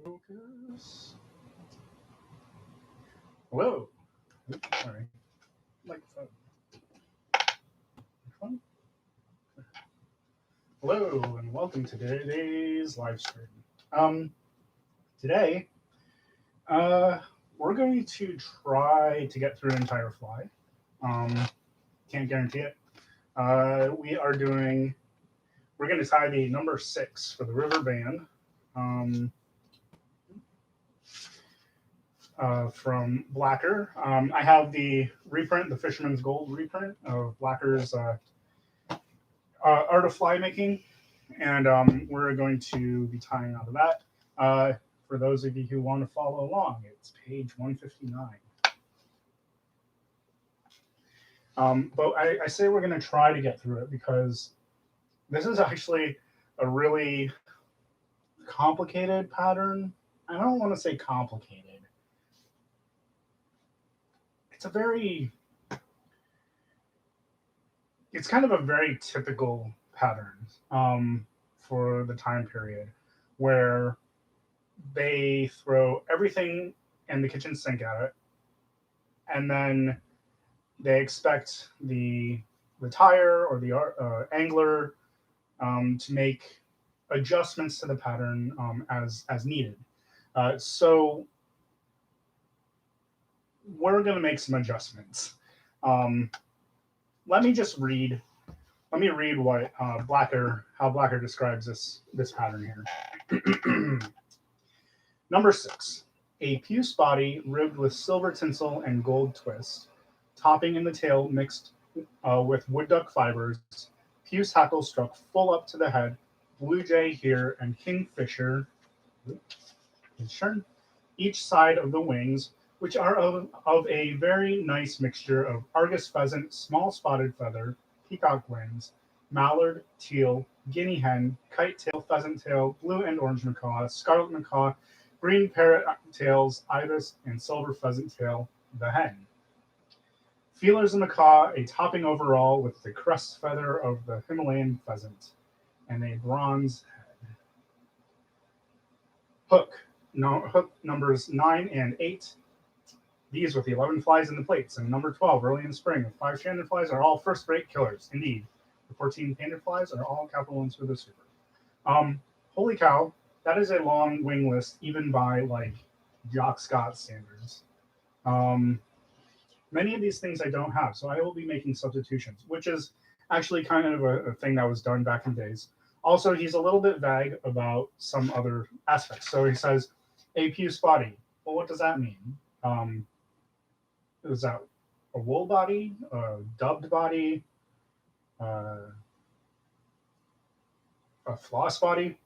Focus. Hello. Oops, sorry. Microphone. Microphone. Hello, and welcome to today's live stream. Today, uh, we're going to try to get through an entire fly. Can't guarantee it. We're going to tie the number 6 for the river Bann. From Blacker. I have the reprint, the Fisherman's Gold reprint of Blacker's Art of Fly Making, and we're going to be tying out of that. For those of you who want to follow along, it's page 159. But I say we're going to try to get through it because this is actually a really complicated pattern. I don't want to say complicated. It's kind of a very typical pattern for the time period where they throw everything in the kitchen sink at it, and then they expect the tire or the angler to make adjustments to the pattern as needed. So we're going to make some adjustments. Let me read what how Blacker describes this pattern here. Number 6, a puce body ribbed with silver tinsel and gold twist, topping in the tail mixed with wood duck fibers, puce hackle struck full up to the head, blue jay here and kingfisher, each side of the wings, which are of a very nice mixture of Argus pheasant, small spotted feather, peacock wings, mallard, teal, guinea hen, kite tail, pheasant tail, blue and orange macaw, scarlet macaw, green parrot tails, ibis, and silver pheasant tail, the hen. Feelers of macaw, a topping overall with the crest feather of the Himalayan pheasant, and a bronze head. Hook numbers 9 and 8. These with the 11 flies in the plates, and number 12 early in spring with 5 stranded flies are all first-rate killers. Indeed, the 14 painted flies are all capital ones for the super. Holy cow, that is a long wing list, even by like Jock Scott standards. Many of these things I don't have, so I will be making substitutions, which is actually kind of a thing that was done back in days. Also, he's a little bit vague about some other aspects. So he says, a puce body. Well, what does that mean? Is that a wool body, a dubbed body, a floss body?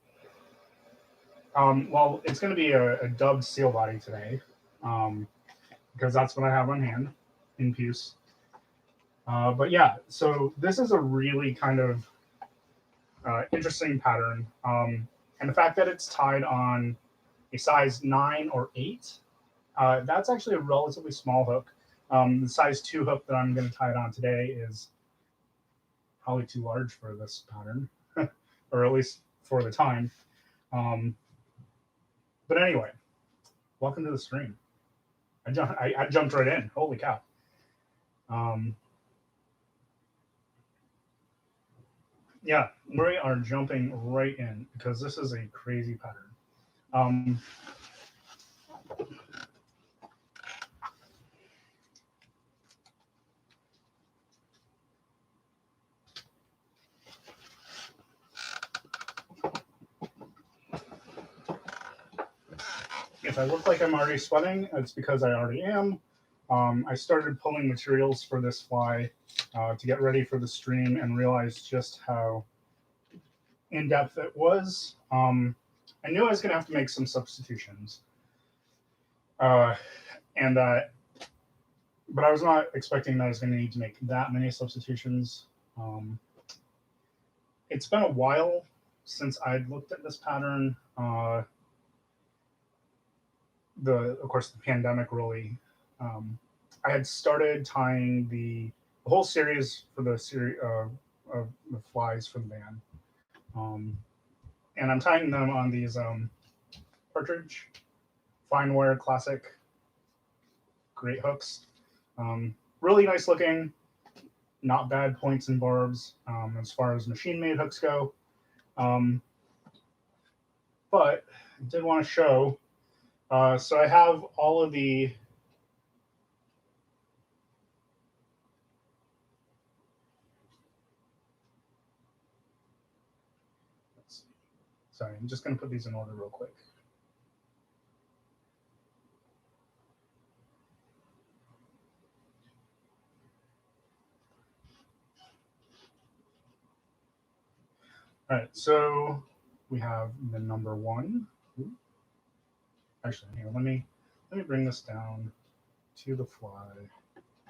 Well, it's going to be a dubbed seal body today, because that's what I have on hand in puce. But yeah, so this is a really kind of interesting pattern. And the fact that it's tied on a size 9 or 8, that's actually a relatively small hook. The size 2 hook that I'm going to tie it on today is probably too large for this pattern, or at least for the time. But anyway, welcome to the stream. I jumped right in. Holy cow. Yeah, we are jumping right in because this is a crazy pattern. If I look like I'm already sweating, it's because I already am. I started pulling materials for this fly to get ready for the stream and realized just how in-depth it was. I knew I was going to have to make some substitutions. But I was not expecting that I was going to need to make that many substitutions. It's been a while since I'd looked at this pattern. Of course, the pandemic really. I had started tying the whole series for the series of the flies for the Bann, and I'm tying them on these partridge, fine wire classic, great hooks. Really nice looking, not bad points and barbs as far as machine made hooks go. Um, but I did want to show. So I have all of the. Sorry, I'm just going to put these in order real quick. All right, so we have the number one. Actually, here, let me bring this down to the fly. So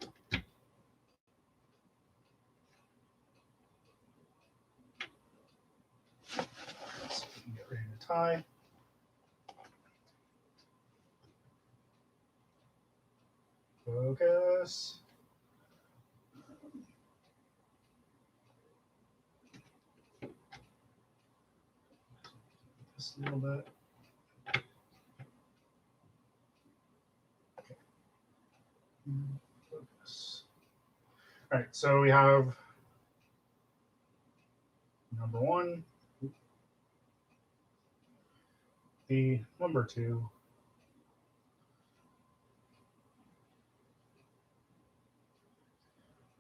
we can get ready to tie. Focus. Just a little bit. Okay. Focus. All right, so we have number one, the number two,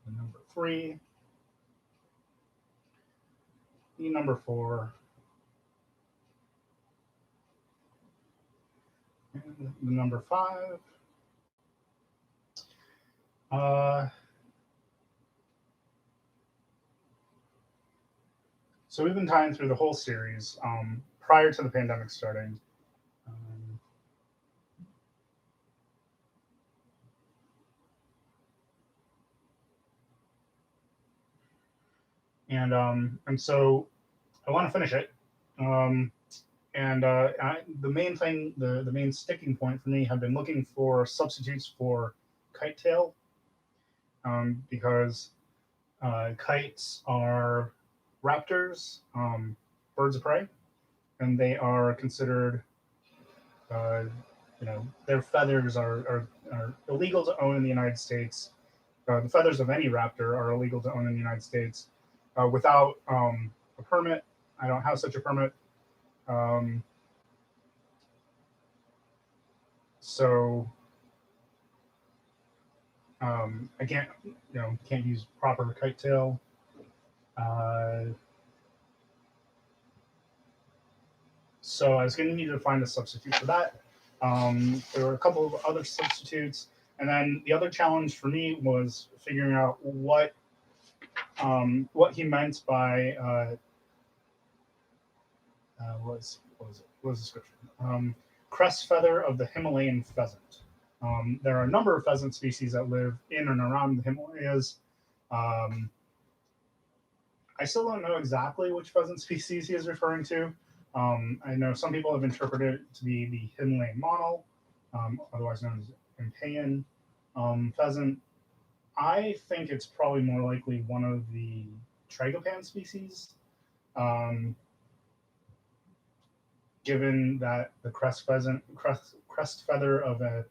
the number three, the number four, and the number five. So we've been tying through the whole series prior to the pandemic starting. Um, and so I want to finish it. Um, the main thing, the main sticking point for me, have been looking for substitutes for kite tail because kites are raptors, birds of prey, and they are considered, uh, their feathers are illegal to own in the United States. The feathers of any raptor are illegal to own in the United States without a permit. I don't have such a permit. Um, so I can't use proper kite tail. Uh, so I was going to need to find a substitute for that. There were a couple of other substitutes, and then the other challenge for me was figuring out what he meant by what was the description? Crest feather of the Himalayan pheasant. There are a number of pheasant species that live in and around the Himalayas. Um, I still don't know exactly which pheasant species he is referring to. I know some people have interpreted it to be the Himalayan monal, otherwise known as Impayan pheasant. I think it's probably more likely one of the tragopan species, um, given that the crest feather of a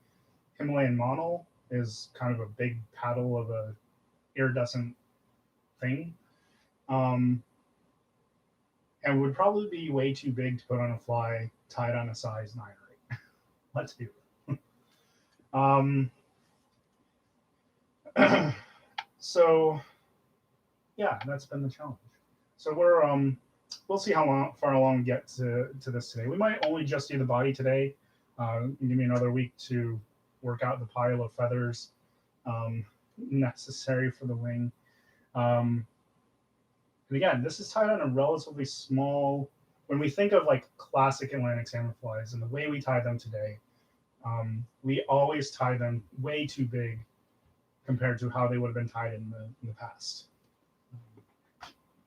Himalayan monal is kind of a big paddle of a iridescent thing. Um, and would probably be way too big to put on a fly tied on a size 9 or 8. Let's be real. So yeah, that's been the challenge. So we'll see how far along we get to this today. We might only just do the body today. Give me another week to work out the pile of feathers necessary for the wing. And again, this is tied on a relatively small. When we think of like classic Atlantic salmon flies and the way we tie them today, we always tie them way too big compared to how they would have been tied in the past.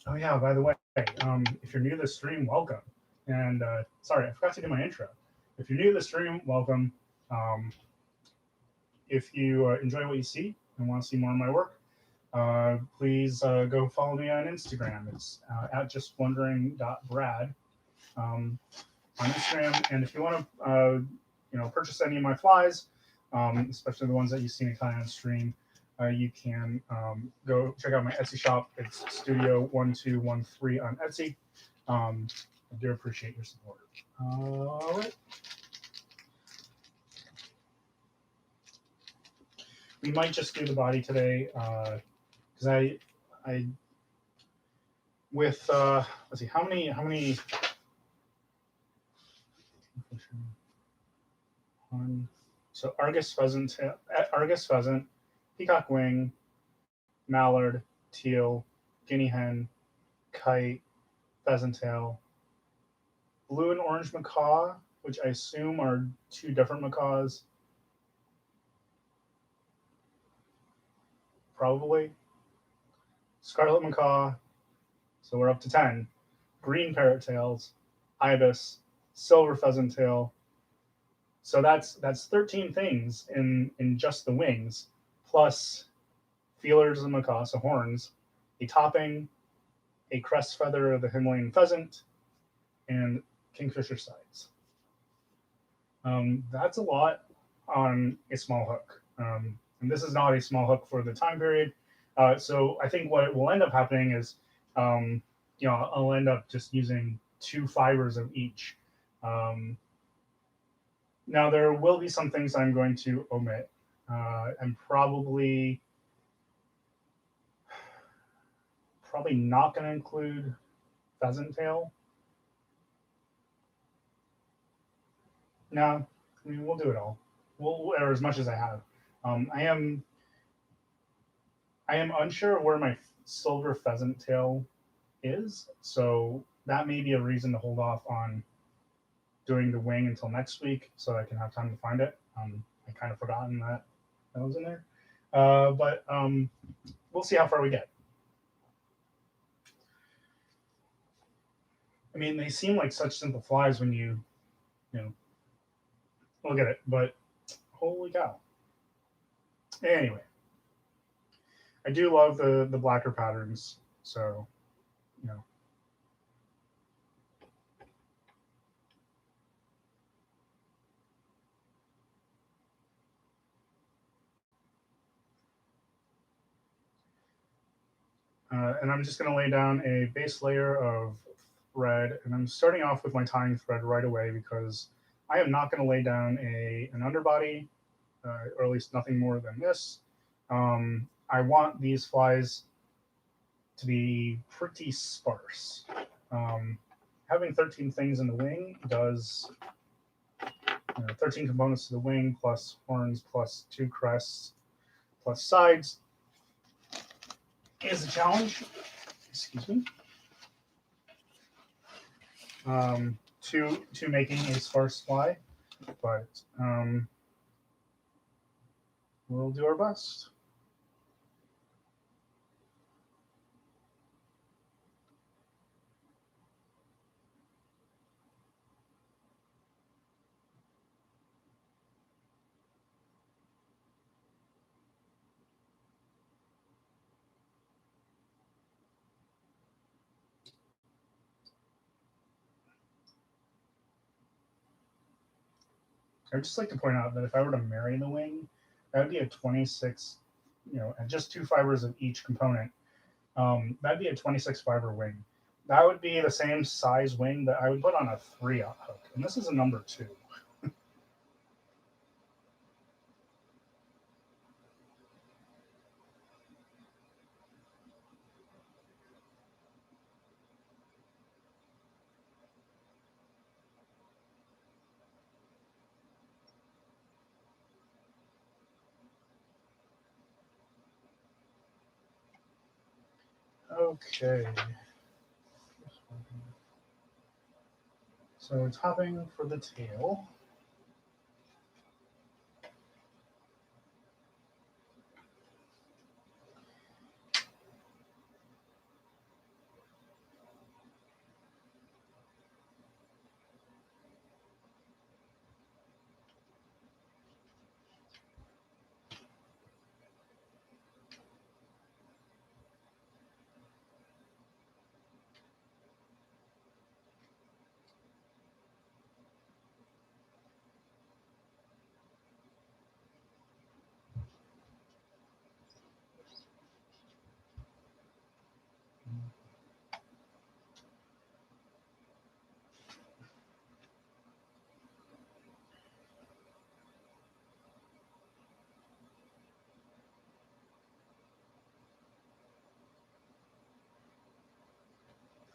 Oh yeah, by the way, if you're new to the stream, welcome. And sorry, I forgot to do my intro. If you're new to the stream, welcome. If you enjoy what you see and want to see more of my work, please go follow me on Instagram. It's at justwondering.brad. on Instagram. And if you want to, purchase any of my flies, especially the ones that you see me kind of on stream, you can go check out my Etsy shop. It's Studio1213 on Etsy. I do appreciate your support. All right. We might just do the body today because I with let's see how many one, so Argus pheasant, peacock wing, mallard, teal, guinea hen, kite, pheasant tail, blue and orange macaw, which I assume are two different macaws, probably. Scarlet macaw, so we're up to 10. Green parrot tails, ibis, silver pheasant tail. So that's 13 things in just the wings, plus feelers of the macaw, so horns, a topping, a crest feather of the Himalayan pheasant, and kingfisher sides. That's a lot on a small hook. And this is not a small hook for the time period. So I think what will end up happening is, I'll end up just using 2 fibers of each. Now there will be some things I'm going to omit. I'm probably not going to include pheasant tail. No, I mean we'll do it all. Or as much as I have. I am unsure where my silver pheasant tail is, so that may be a reason to hold off on doing the wing until next week, so I can have time to find it. I kind of forgotten that was in there, but we'll see how far we get. I mean, they seem like such simple flies when you look at it, but holy cow! Anyway, I do love the blacker patterns, so you know. And I'm just going to lay down a base layer of thread, and I'm starting off with my tying thread right away because I am not going to lay down an underbody, or at least nothing more than this. I want these flies to be pretty sparse. Having 13 things in the wing does 13 components to the wing, plus horns, plus 2 crests, plus sides is a challenge. Excuse me. To making a sparse fly, but we'll do our best. I'd just like to point out that if I were to marry the wing, that would be a 26, and just 2 fibers of each component. That'd be a 26 fiber wing. That would be the same size wing that I would put on a 3/0 hook, and this is a number 2. Okay. So topping for the tail.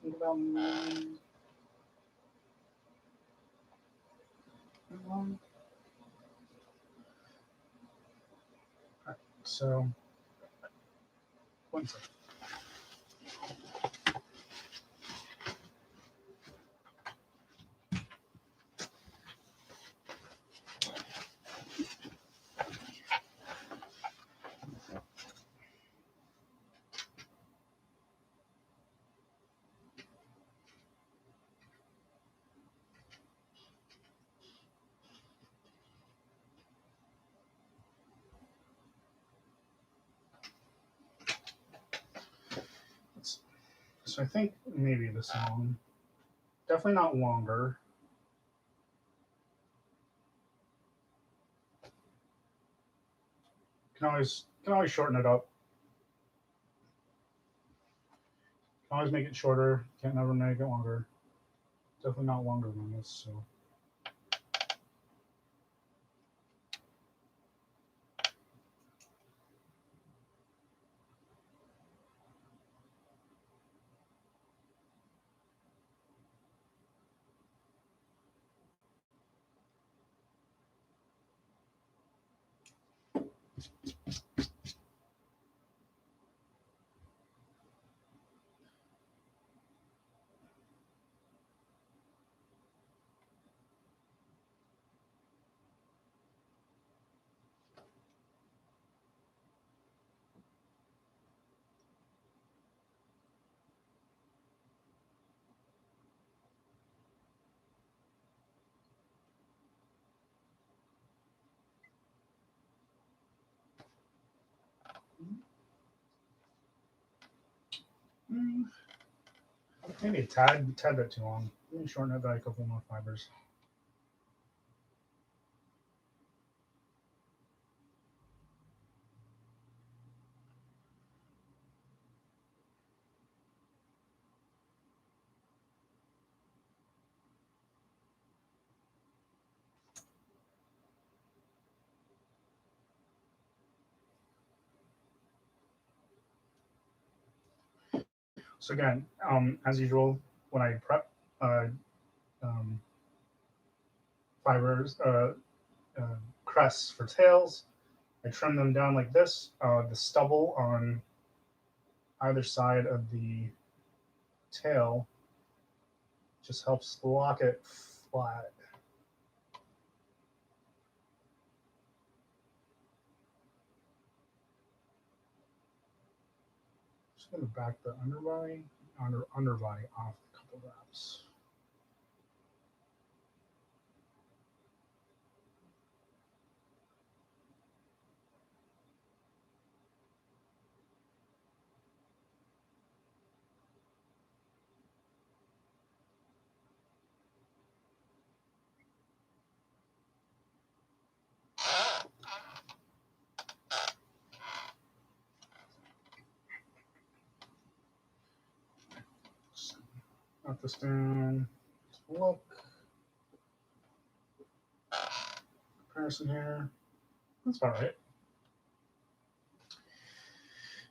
think about so 1 second. So I think maybe this long. Definitely not longer. Can always shorten it up. Can always make it shorter. Can't never make it longer. Definitely not longer than this. So. Maybe a tad bit too long. Let me shorten it by a couple more fibers. So again, as usual, when I prep um, fibers, crests for tails, I trim them down like this. The stubble on either side of the tail just helps lock it flat. Just going to back the underbody off a couple wraps. Got this down. Look. Comparison here. That's about right.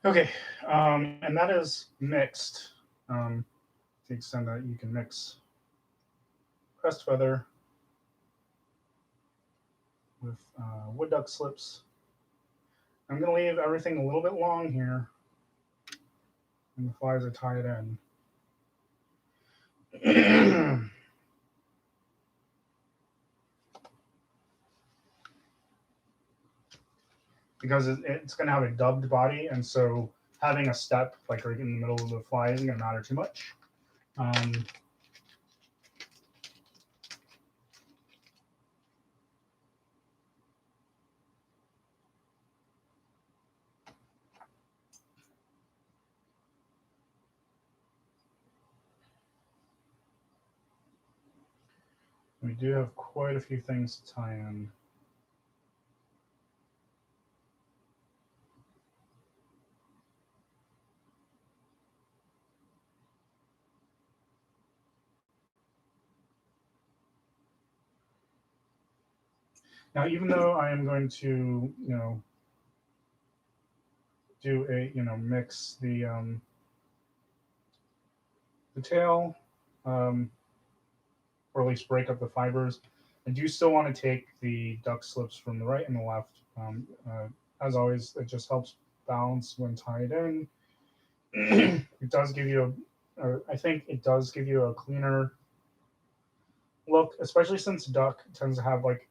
Okay, and that is mixed to the extent that you can mix crest feather with wood duck slips. I'm going to leave everything a little bit long here, and the flies are tied in. Because it's going to have a dubbed body, and so having a step like right in the middle of the fly isn't going to matter too much. We do have quite a few things to tie in. Now, even though I am going to, do a, mix the the tail, or at least break up the fibers. I do still want to take the duck slips from the right and the left. As always, it just helps balance when tied in. It does give you I think it does give you a cleaner look, especially since duck tends to have like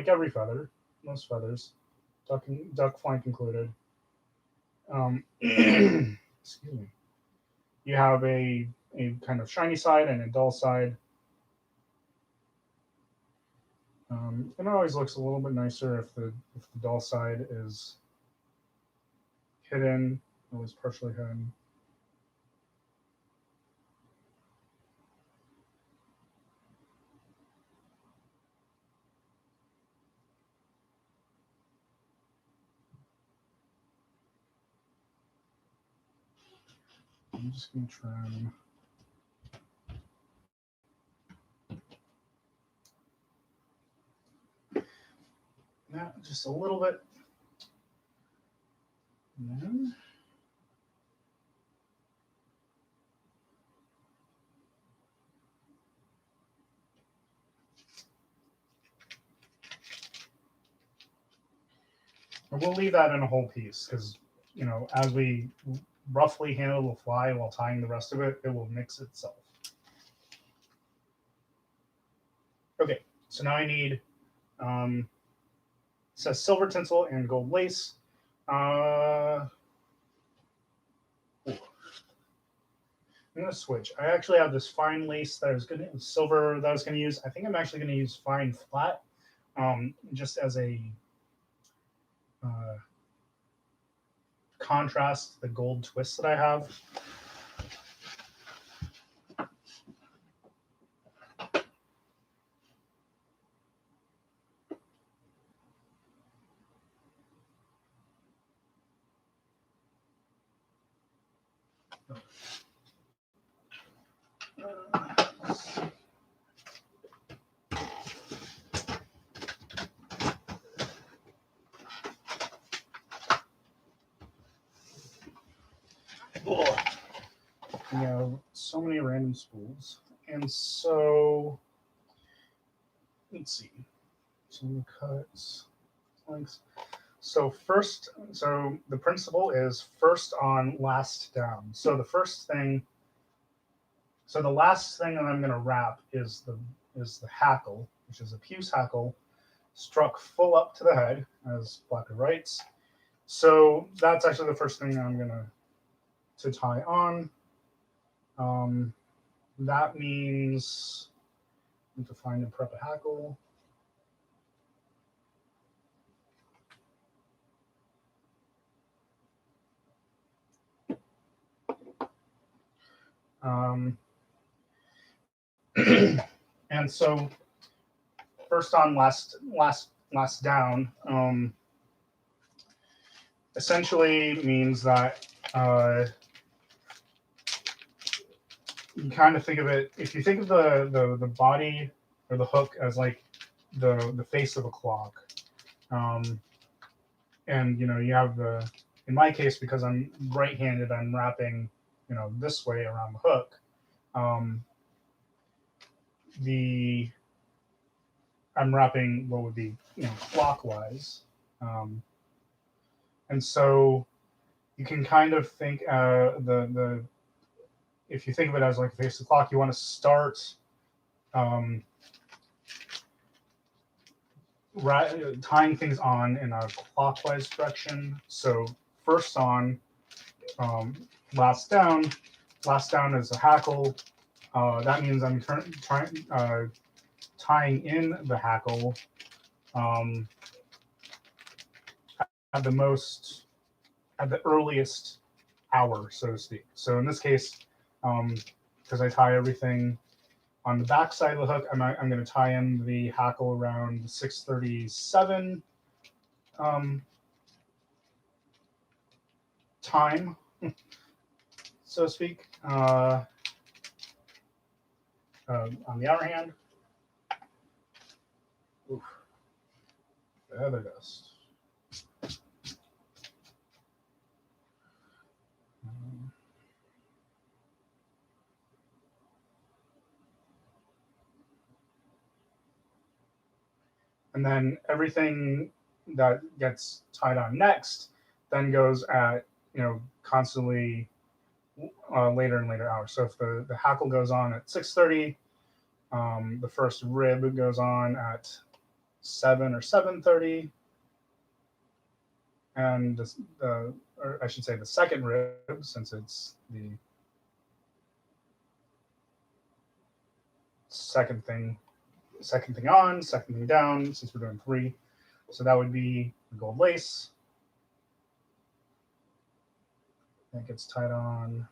every feather, most feathers, duck flank included. Excuse me. You have a kind of shiny side and a dull side. It always looks a little bit nicer if the dull side is hidden, or was partially hidden. I'm just going to trim that just a little bit. And then we'll leave that in a whole piece because, as we roughly handle the fly while tying the rest of it, it will mix itself. Okay, so now I need, it says silver tinsel and gold lace. I'm going to switch. I actually have this fine lace that I was going to, silver that I was going to use. I think I'm actually going to use fine flat, just as a contrast to the gold twist that I have. You know, so many random spools. And so, let's see. Some cuts, lengths. So the principle is first on, last down. So the last thing that I'm going to wrap is the hackle, which is a puce hackle, struck full up to the head, as Blacker writes. So that's actually the first thing I'm going to tie on. That means I need to find and prep a hackle. And so first on, last down, essentially means that you kind of think of it, if you think of the body or the hook as like the face of a clock, and you have in my case, because I'm right-handed, I'm wrapping this way around the hook. I'm wrapping what would be clockwise, and so you can kind of think if you think of it as like the face of the clock, you want to start tying things on in a clockwise direction. So first on, last down. Last down is a hackle. That means I'm tying in the hackle at the earliest hour, so to speak. So in this case, because I tie everything on the back side of the hook, I'm going to tie in the hackle around 6:37 time, so to speak. On the other hand, feather dust. and then everything that gets tied on next then goes at constantly later and later hours. So if the hackle goes on at 6:30, the first rib goes on at 7 or 7:30, and or I should say the second rib, since it's the second thing, second thing on, second thing down, since we're doing three. So that would be the gold lace. That gets tied on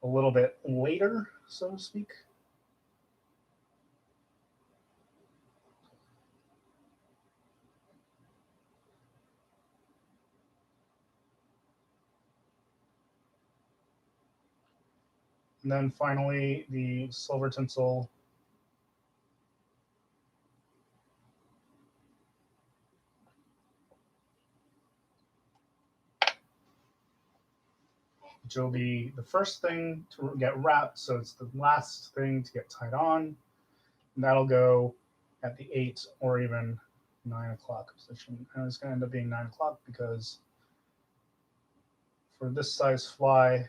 a little bit later, so to speak. And then finally, the silver tinsel which will be the first thing to get wrapped, so it's the last thing to get tied on. And that'll go at the 8 or even 9 o'clock position. And it's going to end up being 9 o'clock because for this size fly,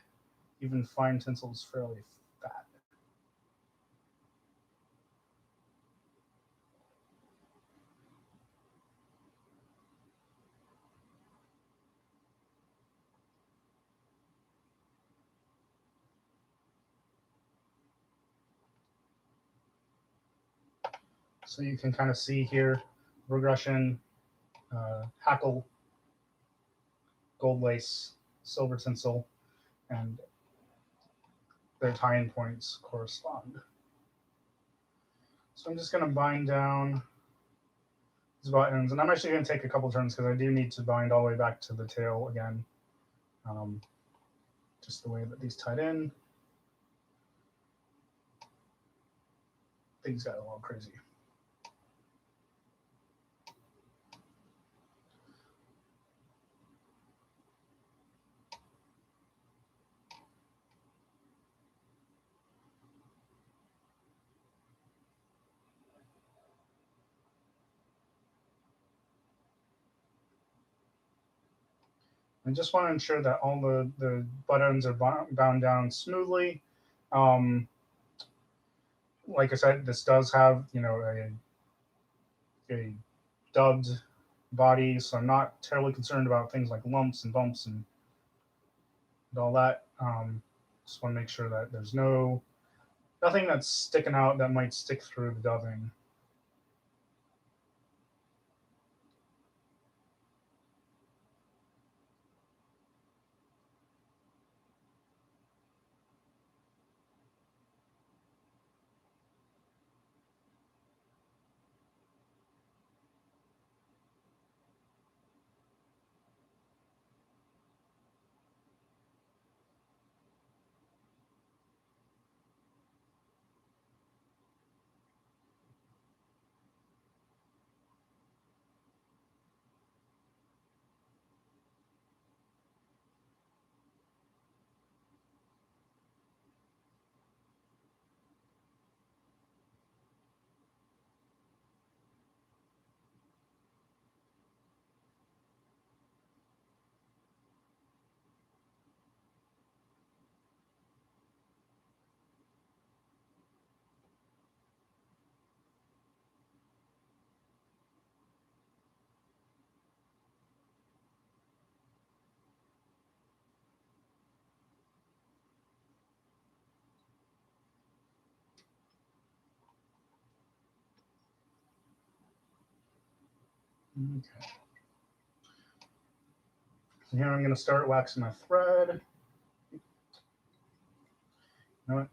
even fine tinsel is fairly fat. So you can kind of see here regression, hackle, gold lace, silver tinsel, and their tie-in points correspond. So I'm just going to bind down these buttons, and I'm actually going to take a couple turns because I do need to bind all the way back to the tail again, just the way that these tied in. Things got a little crazy. I just want to ensure that all the buttons are bound down smoothly. Um, like I said, this does have a dubbed body, so I'm not terribly concerned about things like lumps and bumps and all that. Just want to make sure that there's nothing that's sticking out that might stick through the dubbing. Okay. So here I'm going to start waxing my thread. You know what?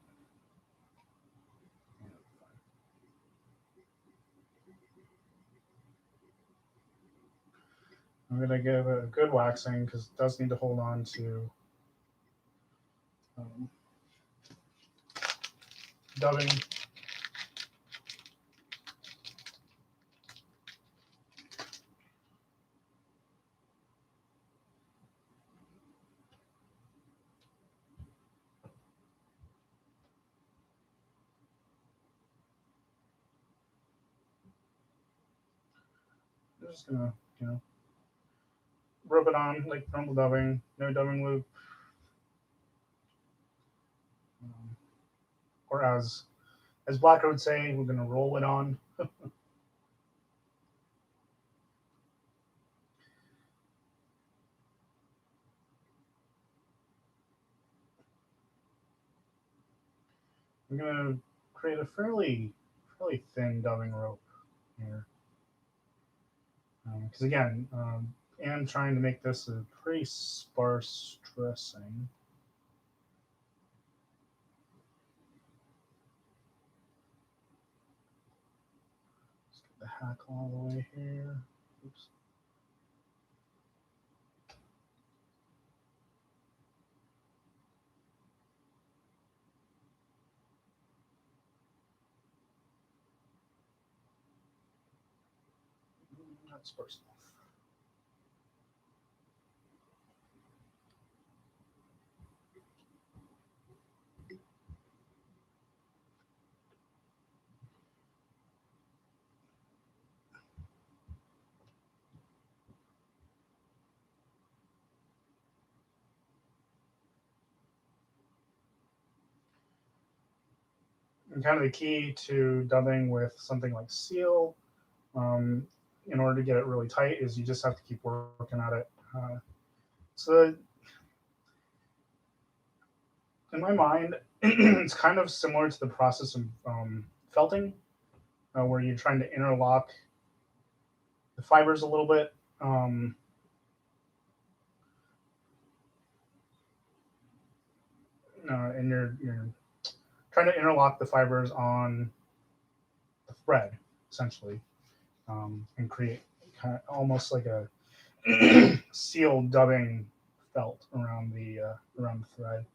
I'm going to give it a good waxing because it does need to hold on to um, dubbing. I'm just gonna, rub it on like normal dubbing, no dubbing loop, um, or as Blacker would say, we're gonna roll it on. I'm gonna create a fairly thin dubbing rope here, because again, I'm trying to make this a pretty sparse dressing. Let's get the hack all the way here. Oops. Not sparse enough. And kind of the key to dubbing with something like seal, um, in order to get it really tight, is you just have to keep working at it. So in my mind, it's kind of similar to the process of felting, where you're trying to interlock the fibers a little bit. And you're trying to interlock the fibers on the thread, essentially, and create kind of almost like a seal dubbing felt around the thread.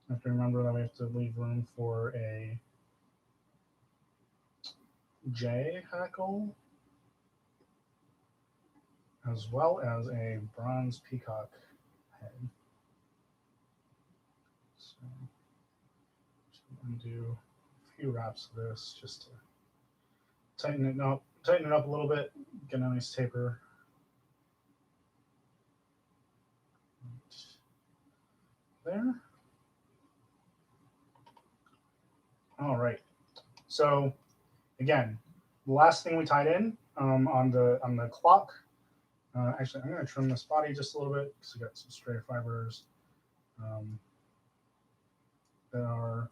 You have to remember that we have to leave room for a J hackle as well as a bronze peacock head. So I'm gonna do a few wraps of this just to tighten it up a little bit, get a nice taper. There. All right. So again, the last thing we tied in, on the clock. Actually, I'm going to trim this body just a little bit because we got some stray fibers um, that are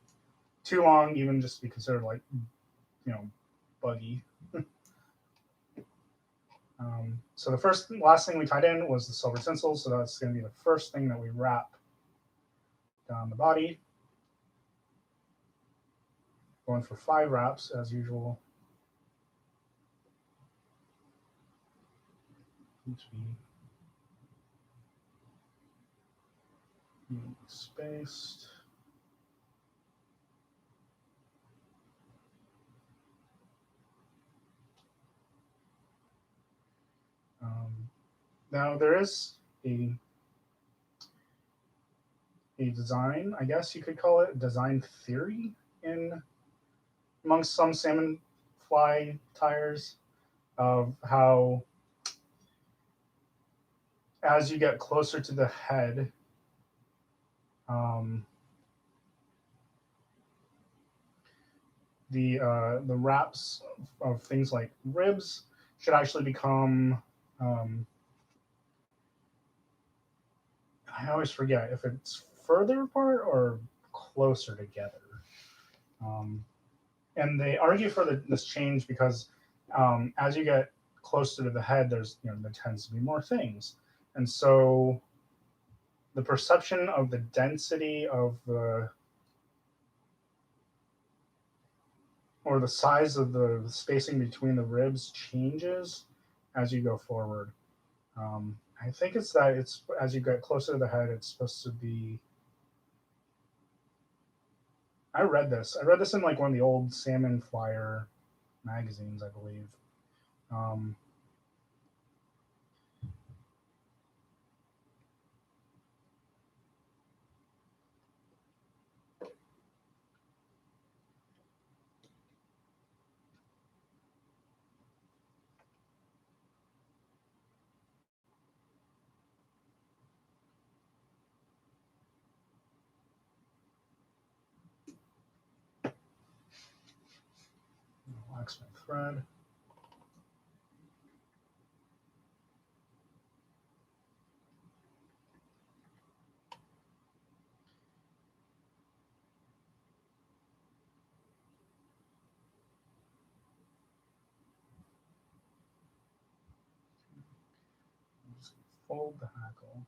too long, even just to be considered like, buggy. So last thing we tied in was the silver tinsel. So that's going to be the first thing that we wrap down the body. Going for 5 wraps as usual. Need to be spaced. Now there is a design, I guess you could call it design theory in amongst some salmon fly tires of how as you get closer to the head, um, the wraps of things like ribs should actually become I always forget if it's further apart or closer together. Um, and they argue for this change because as you get closer to the head, there tends to be more things, and so the perception of the density of the or the size of the spacing between the ribs changes as you go forward. I think it's that it's as you get closer to the head, it's supposed to be. I read this. I read this in like one of the old Salmon Flyer magazines, I believe. Um, Wax my thread. I'm just gonna fold the hackle.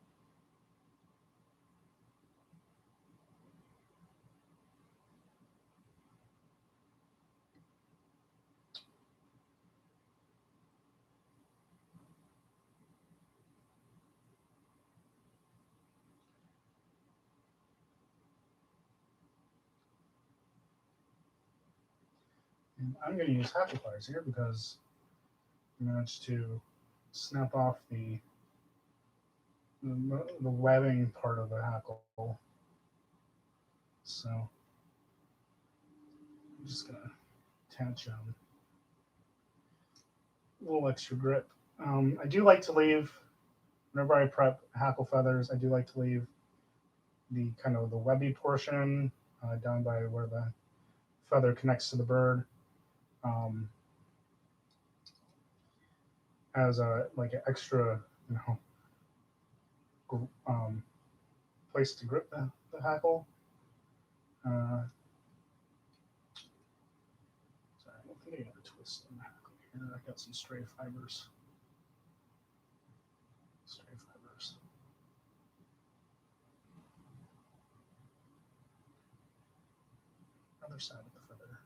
And I'm going to use hackle pliers here because I managed to snap off the webbing part of the hackle. So I'm just going to attach a little extra grip. I do like to leave, whenever I prep hackle feathers, I do like to leave the kind of the webby portion down by where the feather connects to the bird um, as a like an extra, you know, place to grip the hackle. Sorry, I don't think I got a twist in the hackle here. I got some stray fibers. Stray fibers. Other side of the feather.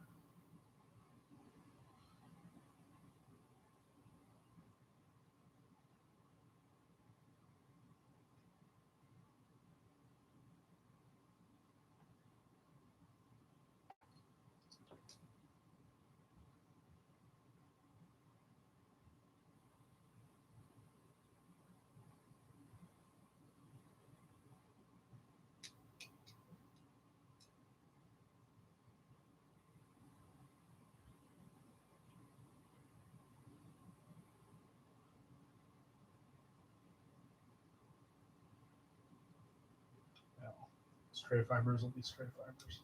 Well, stray fibers will be stray fibers.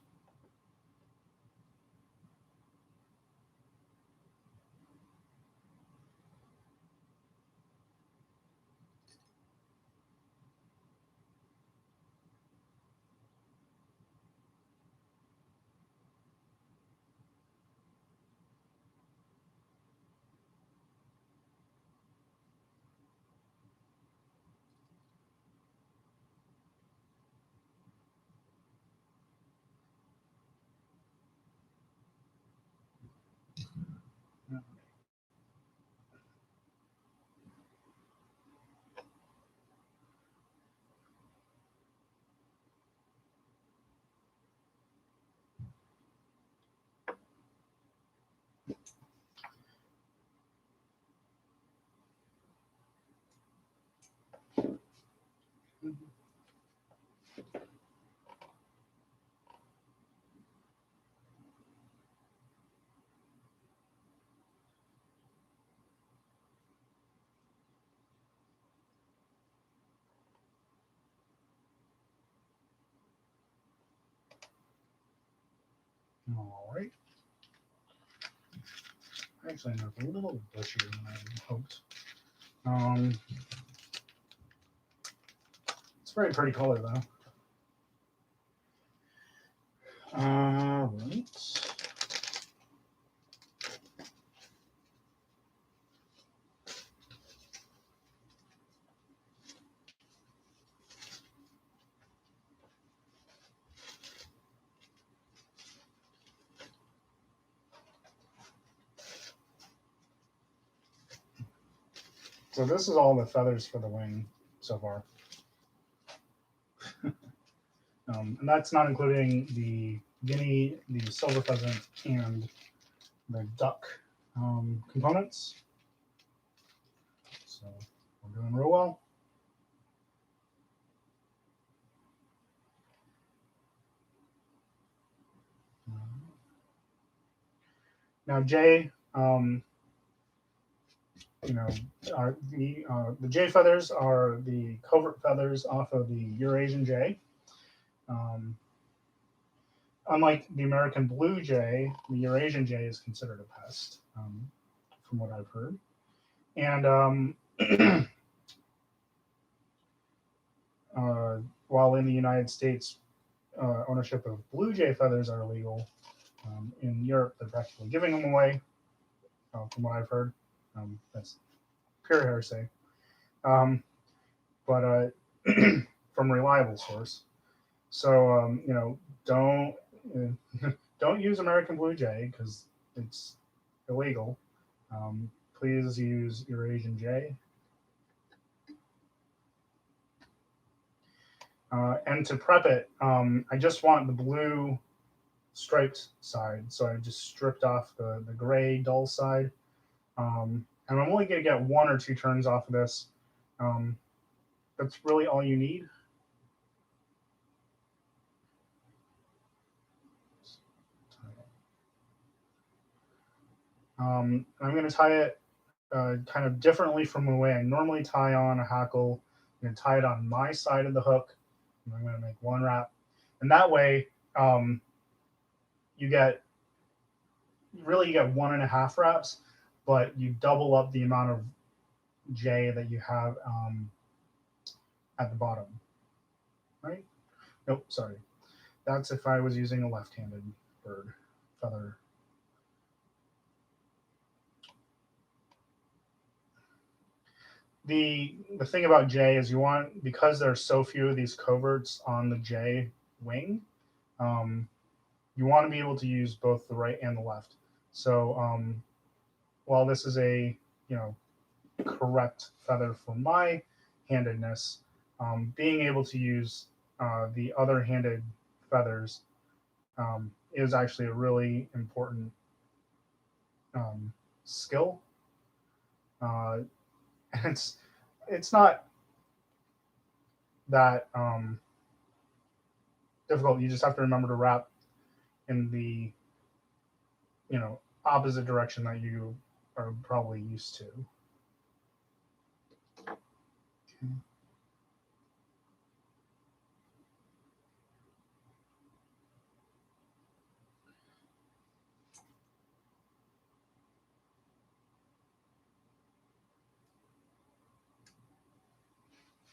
All right. Actually, no, it's a little bushier than I hoped. It's a very pretty color, though. All right. So this is all the feathers for the wing so far. And that's not including the guinea, the silver pheasant, and the duck components. So we're doing real well. Now, Jay, you know, the jay feathers are the covert feathers off of the Eurasian jay. Um, Unlike the American blue jay, the Eurasian jay is considered a pest, from what I've heard. And while in the United States, ownership of blue jay feathers are illegal, in Europe they're practically giving them away, from what I've heard. That's pure hearsay, but from a reliable source. So don't don't use American blue jay because it's illegal. Please use Eurasian jay. And to prep it, I just want the blue striped side. So I just stripped off the gray dull side. And I'm only going to get 1 or 2 turns off of this. That's really all you need. I'm going to tie it kind of differently from the way I normally tie on a hackle. I'm going to tie it on my side of the hook. And I'm going to make 1 wrap. And that way, you get 1.5 wraps, but you double up the amount of jay that you have at the bottom. Right? Nope, sorry. That's if I was using a left-handed bird feather. The thing about jay is you want, because there's so few of these coverts on the jay wing, you want to be able to use both the right and the left. So while this is a correct feather for my handedness, being able to use the other handed feathers is actually a really important skill. It's not that difficult. You just have to remember to wrap in the opposite direction that you are probably used to.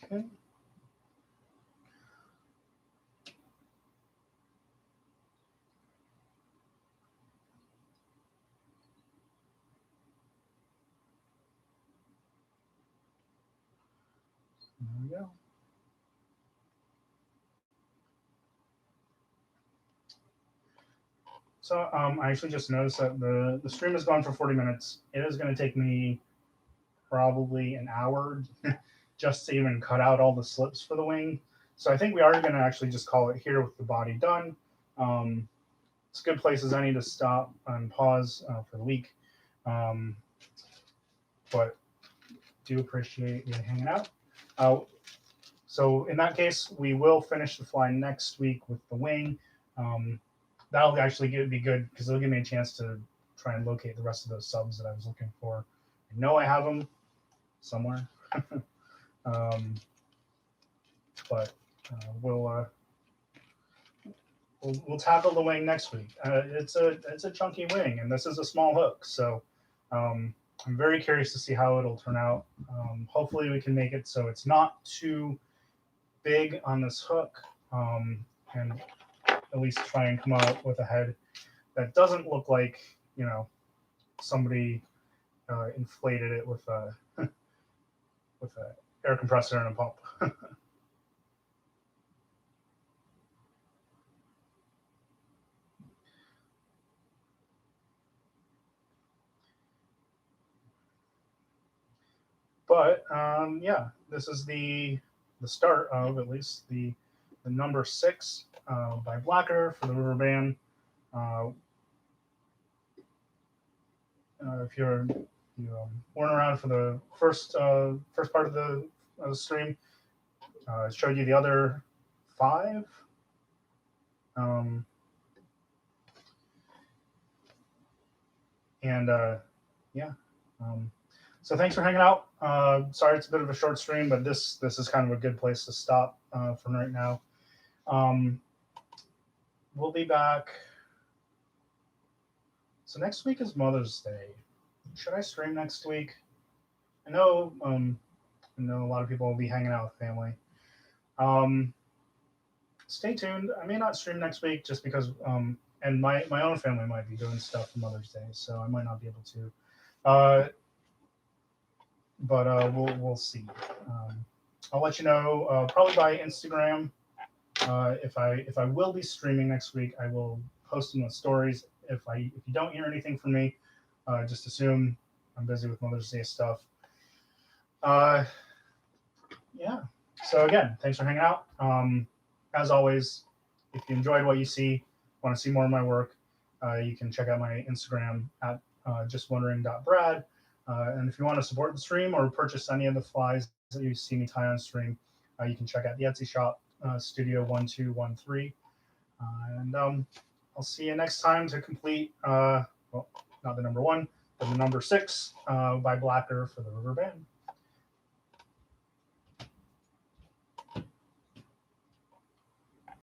Okay. There we go. So I actually just noticed that the stream has gone for 40 minutes. It is going to take me probably an hour just to even cut out all the slips for the wing. So I think we are going to actually just call it here with the body done. It's a good place as any to stop and pause for the week. But do appreciate you hanging out. So in that case, we will finish the fly next week with the wing. That'll actually be good because it'll give me a chance to try and locate the rest of those subs that I was looking for. I know I have them somewhere, but we'll tackle the wing next week. It's a chunky wing, and this is a small hook, so I'm very curious to see how it'll turn out. Hopefully, we can make it so it's not too big on this hook, and at least try and come out with a head that doesn't look like somebody inflated it with a air compressor and a pump. But yeah, this is the start of at least the number 6 by Blacker for the River Bann. Uh, if weren't around for the first part of the stream, it showed you the other 5. Um, and yeah. So thanks for hanging out. Sorry it's a bit of a short stream, but this is kind of a good place to stop from right now. We'll be back. So next week is Mother's Day. Should I stream next week? I know a lot of people will be hanging out with family. Stay tuned. I may not stream next week just because and my own family might be doing stuff for Mother's Day, so I might not be able to. But we'll see. I'll let you know probably by Instagram. If I will be streaming next week, I will post them with stories. If you don't hear anything from me, just assume I'm busy with Mother's Day stuff. Yeah. So again, thanks for hanging out. As always, if you enjoyed what you see, want to see more of my work, you can check out my Instagram at justwondering.brad. And if you want to support the stream or purchase any of the flies that you see me tie on stream, you can check out the Etsy shop, Studio 1213. And I'll see you next time to complete, well, not the number 1, but the number 6 by Blacker for the River Bann.